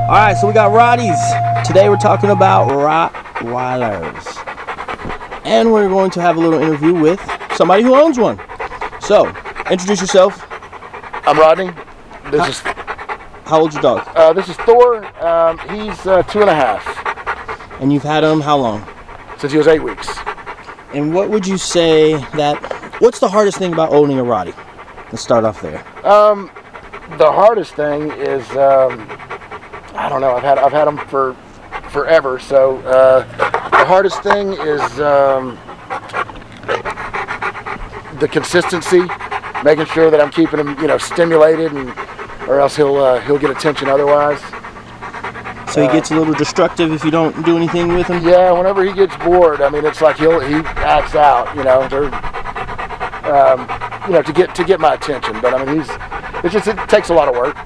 All right, so we got Rotties. Today we're talking about Rottweilers. And we're going to have a little interview with somebody who owns one. So, introduce yourself. I'm Rodney. How old's your dog? This is Thor. He's 2.5. And you've had him how long? Since he was 8 weeks. And what would you say what's the hardest thing about owning a Rottie? Let's start off there. The hardest thing is, I don't know. I've had them for forever. So the hardest thing is the consistency, making sure that I'm keeping him, stimulated, or else he'll get attention otherwise. So he gets a little destructive if you don't do anything with him? Yeah, whenever he gets bored, it's like he acts out, to get my attention. But it takes a lot of work,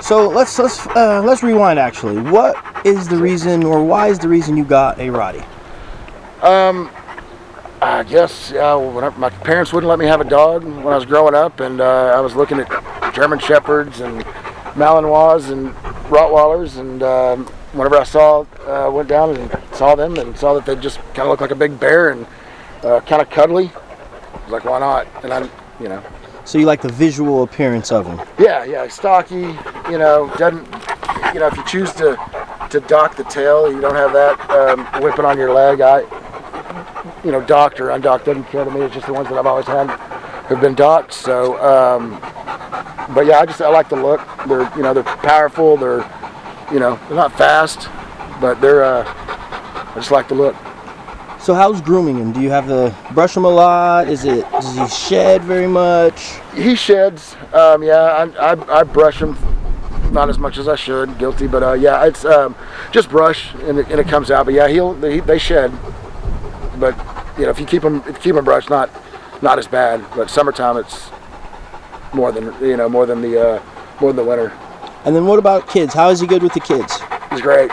So let's rewind. Actually, what is the reason, or why is the reason you got a Rottie? I guess my parents wouldn't let me have a dog when I was growing up, and I was looking at German Shepherds and Malinois and Rottweilers, and whenever I went down and saw them and saw that they just kind of looked like a big bear and kind of cuddly, I was like, why not? And So you like the visual appearance of him? Yeah, stocky. Doesn't. If you choose to dock the tail, you don't have that whipping on your leg. Docked or undocked doesn't care to me. It's just the ones that I've always had have been docked. So, but yeah, I like the look. They're powerful. They're not fast, but I just like the look. So how's grooming him? Do you have to brush him a lot? Does he shed very much? He sheds. I brush him, not as much as I should. Guilty, but it's just brush and it comes out. But yeah, they shed. But if you keep them brushed, not as bad. But summertime, it's more than the winter. And then what about kids? How is he good with the kids? He's great.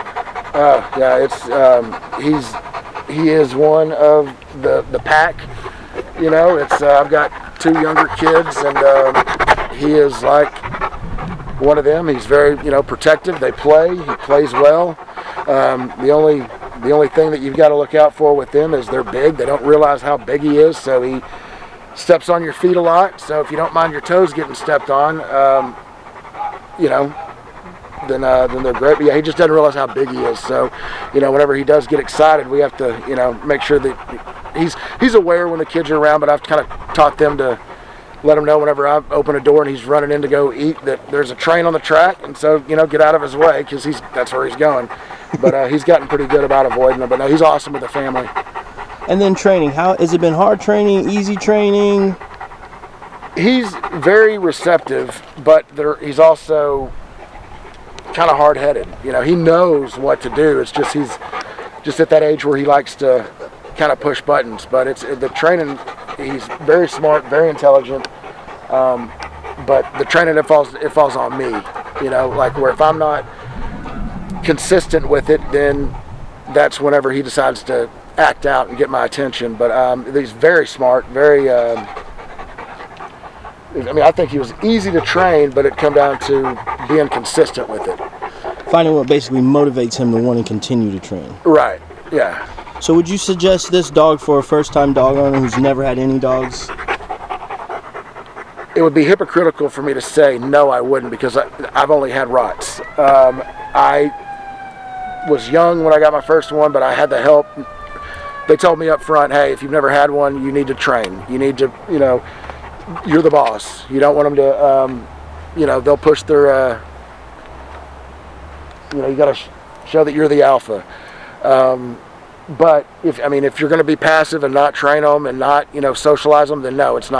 He is one of the pack. I've got 2 younger kids, and he is like one of them. He's very protective. They play. He plays well. The only thing that you've got to look out for with them is they're big. They don't realize how big he is, so he steps on your feet a lot. So if you don't mind your toes getting stepped on, then they're great. But yeah, he just doesn't realize how big he is. So, whenever he does get excited, we have to, make sure that he's aware when the kids are around. But I've kind of taught them to let him know whenever I open a door and he's running in to go eat that there's a train on the track, and so get out of his way because that's where he's going. But he's gotten pretty good about avoiding them. But no, he's awesome with the family. And then training, how has it been? Hard training, easy training? He's very receptive, but he's also kind of hard-headed. He knows what to do. It's just he's just at that age where he likes to kind of push buttons. But it's the training. He's very smart, very intelligent. But the training it falls on me. Like where if I'm not consistent with it, then that's whenever he decides to act out and get my attention. But he's very smart, very. I think he was easy to train, but it come down to being consistent with it. Finding what basically motivates him to want to continue to train. Right, yeah. So would you suggest this dog for a first-time dog owner who's never had any dogs? It would be hypocritical for me to say no, I wouldn't, because I've only had Rotts. I was young when I got my first one, but I had the help. They told me up front, hey, if you've never had one, you need to train. You need to, you're the boss. You don't want them to, they'll push their, you got to show that you're the alpha. But if you're going to be passive and not train them and not, socialize them, then no, it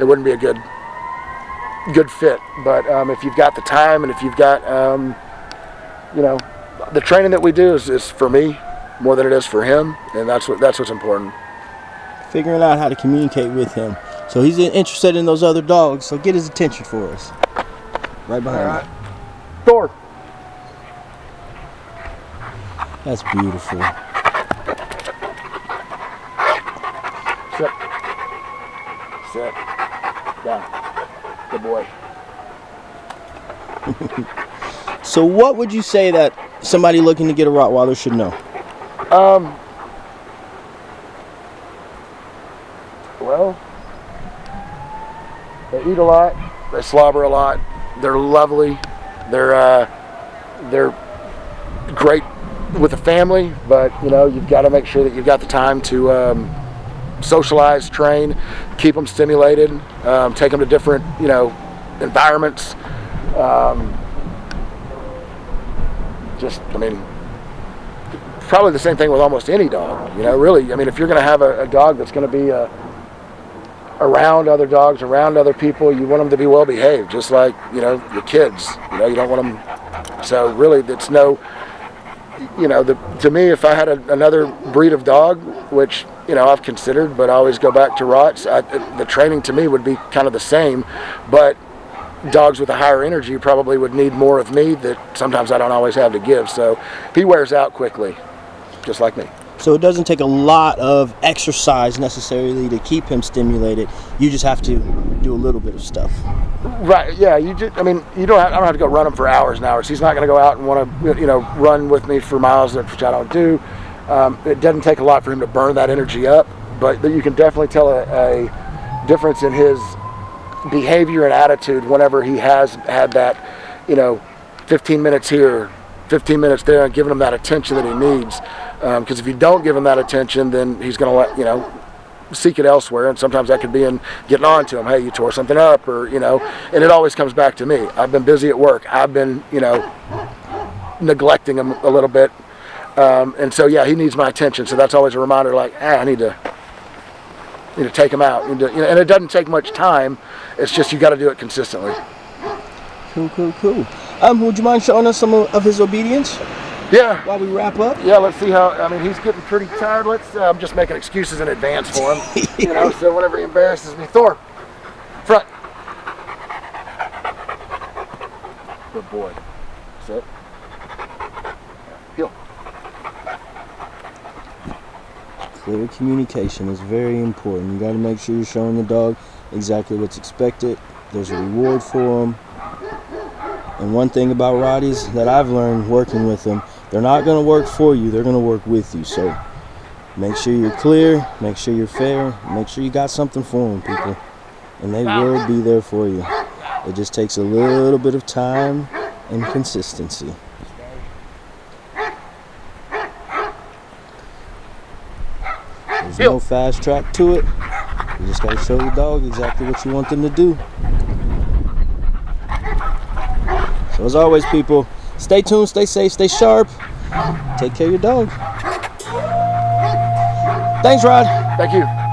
wouldn't be a good fit. But if you've got the time and if you've got, the training that we do is for me more than it is for him, and that's what's important. Figuring out how to communicate with him. So he's interested in those other dogs, so get his attention for us. Right behind you. Thor. That's beautiful. Sit. Down. Good boy. So what would you say that somebody looking to get a Rottweiler should know? Well, they eat a lot, they slobber a lot, they're lovely, they're great with a family, but you know, you've got to make sure that you've got the time to socialize, train, keep them stimulated, take them to different, you know, environments. I mean, probably the same thing with almost any dog, you know, really. I mean, if you're going to have a dog that's going to be around other dogs, around other people, you want them to be well behaved, just like, you know, your kids. You know, you don't want them. So really, it's no, you know, to me, if I had another breed of dog, which, you know, I've considered, but I always go back to Rotts, the training to me would be kind of the same, but dogs with a higher energy probably would need more of me that sometimes I don't always have to give. So he wears out quickly, just like me. So it doesn't take a lot of exercise necessarily to keep him stimulated. You just have to do a little bit of stuff. Right, yeah, I mean, I don't have to go run him for hours and hours. He's not going to go out and want to, you know, run with me for miles, which I don't do. It doesn't take a lot for him to burn that energy up, but you can definitely tell a difference in his behavior and attitude whenever he has had that, you know, 15 minutes here, 15 minutes there, and giving him that attention that he needs. Because if you don't give him that attention, then he's going to let, you know, seek it elsewhere, and sometimes that could be in getting on to him. Hey, you tore something up, or, you know, and it always comes back to me. I've been busy at work. I've been, you know, neglecting him a little bit. And so, yeah, he needs my attention. So that's always a reminder, like, I need to take him out. You know, and it doesn't take much time. It's just you got to do it consistently. Cool. Would you mind showing us some of his obedience? Yeah. While we wrap up? Yeah, let's see how, I mean, he's getting pretty tired. I'm just making excuses in advance for him. You know, so whenever he embarrasses me, Thor, front. Good boy. Sit. Heel. Clear communication is very important. You got to make sure you're showing the dog exactly what's expected. There's a reward for him. And one thing about Rotties that I've learned working with them, they're not going to work for you, they're going to work with you. So make sure you're clear, make sure you're fair, make sure you got something for them, people. And they will be there for you. It just takes a little bit of time and consistency. There's no fast track to it. You just got to show the dog exactly what you want them to do. So as always, people, stay tuned, stay safe, stay sharp. Take care of your dog. Thanks, Rod. Thank you.